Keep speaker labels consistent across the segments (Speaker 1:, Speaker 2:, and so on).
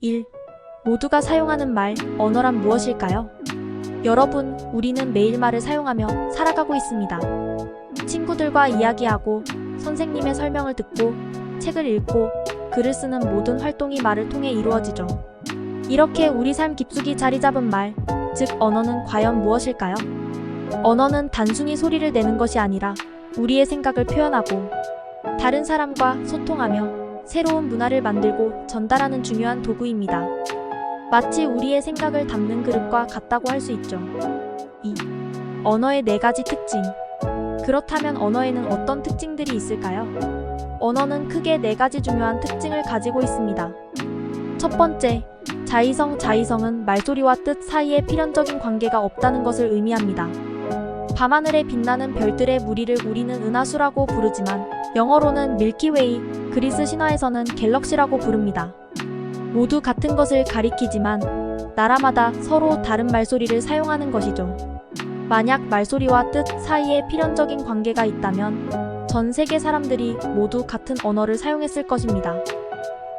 Speaker 1: 1. 모두가 사용하는 말, 언어란 무엇일까요? 여러분, 우리는 매일 말을 사용하며 살아가고 있습니다. 친구들과 이야기하고, 선생님의 설명을 듣고, 책을 읽고, 글을 쓰는 모든 활동이 말을 통해 이루어지죠. 이렇게 우리 삶 깊숙이 자리 잡은 말, 즉 언어는 과연 무엇일까요? 언어는 단순히 소리를 내는 것이 아니라 우리의 생각을 표현하고 다른 사람과 소통하며 새로운 문화를 만들고 전달하는 중요한 도구입니다. 마치 우리의 생각을 담는 그릇과 같다고 할 수 있죠. 2. 언어의 4가지 특징. 그렇다면 언어에는 어떤 특징들이 있을까요? 언어는 크게 4가지 중요한 특징을 가지고 있습니다. 첫 번째, 자의성. 자의성은 말소리와 뜻 사이에 필연적인 관계가 없다는 것을 의미합니다. 밤하늘에 빛나는 별들의 무리를 우리는 은하수라고 부르지만 영어로는 밀키웨이, 그리스 신화에서는 갤럭시라고 부릅니다. 모두 같은 것을 가리키지만 나라마다 서로 다른 말소리를 사용하는 것이죠. 만약 말소리와 뜻 사이에 필연적인 관계가 있다면 전 세계 사람들이 모두 같은 언어를 사용했을 것입니다.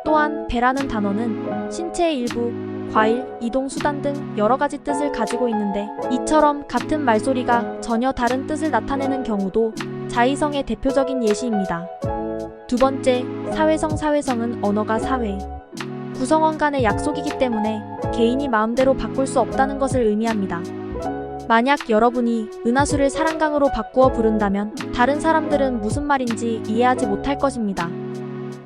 Speaker 1: 또한 배라는 단어는 신체의 일부, 과일, 이동수단 등 여러가지 뜻을 가지고 있는데 이처럼 같은 말소리가 전혀 다른 뜻을 나타내는 경우도 자의성의 대표적인 예시입니다. 두 번째, 사회성. 사회성은 언어가 사회, 구성원 간의 약속이기 때문에 개인이 마음대로 바꿀 수 없다는 것을 의미합니다. 만약 여러분이 은하수를 사랑강으로 바꾸어 부른다면 다른 사람들은 무슨 말인지 이해하지 못할 것입니다.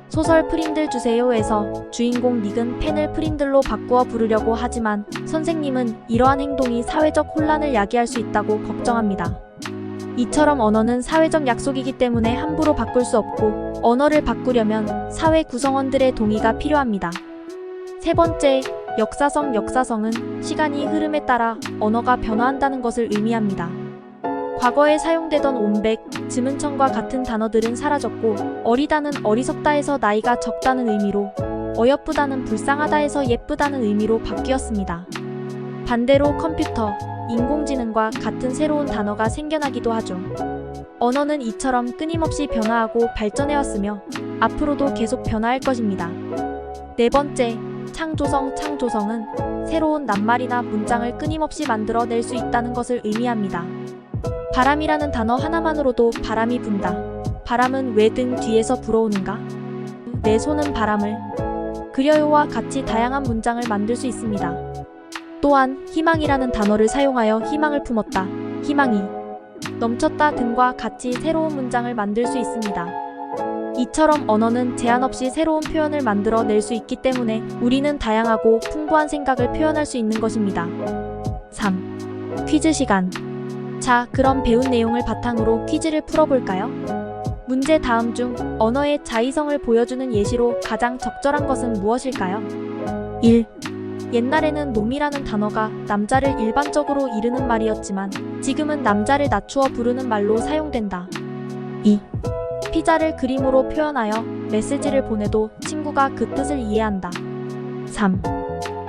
Speaker 1: 소설 프린들 주세요에서 주인공 닉은 펜을 프린들로 바꾸어 부르려고 하지만 선생님은 이러한 행동이 사회적 혼란을 야기할 수 있다고 걱정합니다. 이처럼 언어는 사회적 약속이기 때문에 함부로 바꿀 수 없고 언어를 바꾸려면 사회 구성원들의 동의가 필요합니다. 세 번째, 역사성. 역사성은 시간이 흐름에 따라 언어가 변화한다는 것을 의미합니다. 과거에 사용되던 온백, 즈문청과 같은 단어들은 사라졌고 어리다는 어리석다에서 나이가 적다는 의미로 어여쁘다는 불쌍하다에서 예쁘다는 의미로 바뀌었습니다. 반대로 컴퓨터, 인공지능과 같은 새로운 단어가 생겨나기도 하죠. 언어는 이처럼 끊임없이 변화하고 발전해왔으며 앞으로도 계속 변화할 것입니다. 네 번째, 창조성. 창조성은 새로운 낱말이나 문장을 끊임없이 만들어낼 수 있다는 것을 의미합니다. 바람이라는 단어 하나만으로도 바람이 분다. 바람은 왜 등 뒤에서 불어오는가? 내 손은 바람을 그려요와 같이 다양한 문장을 만들 수 있습니다. 또한 희망이라는 단어를 사용하여 희망을 품었다. 희망이 넘쳤다 등과 같이 새로운 문장을 만들 수 있습니다. 이처럼 언어는 제한 없이 새로운 표현을 만들어 낼 수 있기 때문에 우리는 다양하고 풍부한 생각을 표현할 수 있는 것입니다. 3. 퀴즈 시간. 자, 그럼 배운 내용을 바탕으로 퀴즈를 풀어볼까요? 문제 다음 중 언어의 자의성을 보여주는 예시로 가장 적절한 것은 무엇일까요? 1. 옛날에는 놈이라는 단어가 남자를 일반적으로 이르는 말이었지만 지금은 남자를 낮추어 부르는 말로 사용된다. 2. 피자를 그림으로 표현하여 메시지를 보내도 친구가 그 뜻을 이해한다. 3.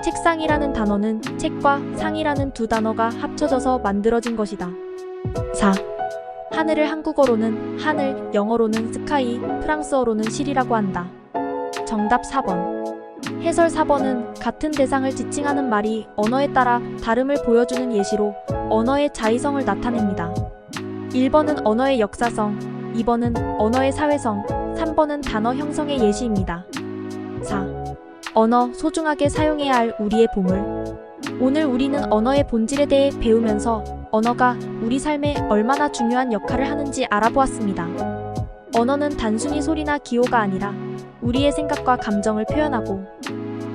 Speaker 1: 책상이라는 단어는 책과 상이라는 두 단어가 합쳐져서 만들어진 것이다. 4. 하늘을 한국어로는 하늘, 영어로는 스카이, 프랑스어로는 실이라고 한다. 정답 4번. 해설 4번은 같은 대상을 지칭하는 말이 언어에 따라 다름을 보여주는 예시로 언어의 자의성을 나타냅니다. 1번은 언어의 역사성, 2번은 언어의 사회성, 3번은 단어 형성의 예시입니다. 4. 언어, 소중하게 사용해야 할 우리의 보물. 오늘 우리는 언어의 본질에 대해 배우면서 언어가 우리 삶에 얼마나 중요한 역할을 하는지 알아보았습니다. 언어는 단순히 소리나 기호가 아니라 우리의 생각과 감정을 표현하고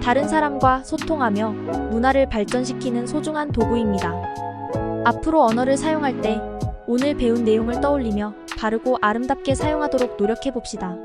Speaker 1: 다른 사람과 소통하며 문화를 발전시키는 소중한 도구입니다. 앞으로 언어를 사용할 때 오늘 배운 내용을 떠올리며 바르고 아름답게 사용하도록 노력해봅시다.